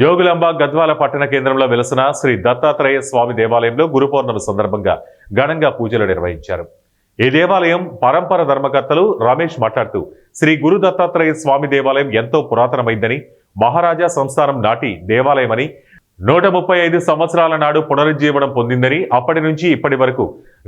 జోగులాంబ గద్వాల పట్టణ కేంద్రంలో వెలసిన శ్రీ దత్తాత్రేయ స్వామి దేవాలయంలో గురు పౌర్ణమి సందర్భంగా ఘనంగా పూజలు నిర్వహించారు. ఈ దేవాలయం పరంపర ధర్మకర్తలు రమేష్ మాట్లాడుతూ శ్రీ గురు దత్తాత్రేయ స్వామి దేవాలయం ఎంతో పురాతనమైందని, మహారాజా సంస్థానం నాటి దేవాలయమని, 135 సంవత్సరాల నాడు పునరుజ్జీవనం పొందిందని, అప్పటి నుంచి ఇప్పటి వరకు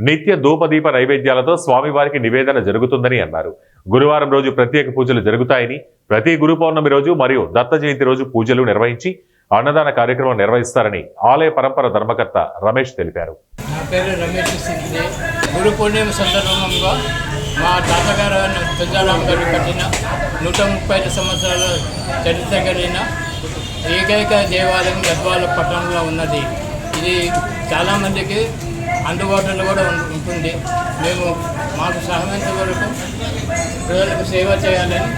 నిత్య ధూపదీప నైవేద్యాలతో స్వామివారికి నివేదన జరుగుతుందని అన్నారు. గురువారం రోజు ప్రత్యేక పూజలు జరుగుతాయని, ప్రతి గురు పౌర్ణమి రోజు మరియు దత్త జయంతి రోజు పూజలు నిర్వహించి అన్నదాన కార్యక్రమం నిర్వహిస్తారని ఆలయ పరంపర ధర్మకర్త రమేష్ తెలిపారు. నా పేరు రమేష్ సింగ్. గురు పూర్ణిమ సందర్భంగా మా తాతగారు తులజారాం గారు కట్టిన 135 సంవత్సరాల చరిత్ర కలిగిన ఏకైక దేవాలయం గద్వాల పట్టణంలో ఉన్నది. ఇది చాలామందికి అందుబాటులో కూడా ఉంటుంది. మేము మాకు సహాయంత వరకు ప్రజలకు సేవ చేయాలని,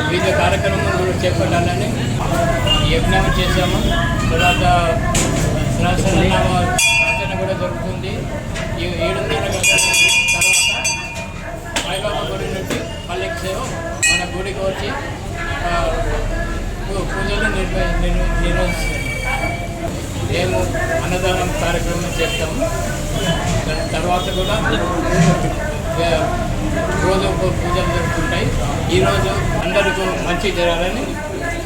వివిధ కార్యక్రమాలు చేపట్టాలని యజ్ఞం చేశాము. తర్వాత సహస్రనామ రచన కూడా జరుగుతుంది. ఈ 7:30 గంటల తర్వాత సాయిబాబా గుడి నుండి పల్లెకి సేవ మన గుడికి వచ్చి పూజలు నిర్వహిస్తాము. మేము అన్నదానం కార్యక్రమం చేస్తాము. తర్వాత కూడా రోజు పూజలు జరుగుతుంటాయి. ఈరోజు అందరికీ మంచి జరగాలని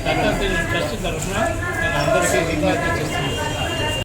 దత్తాత్రేయ ట్రస్ట్ తరఫున నేను అందరికీ విజ్ఞప్తి చేస్తున్నాను.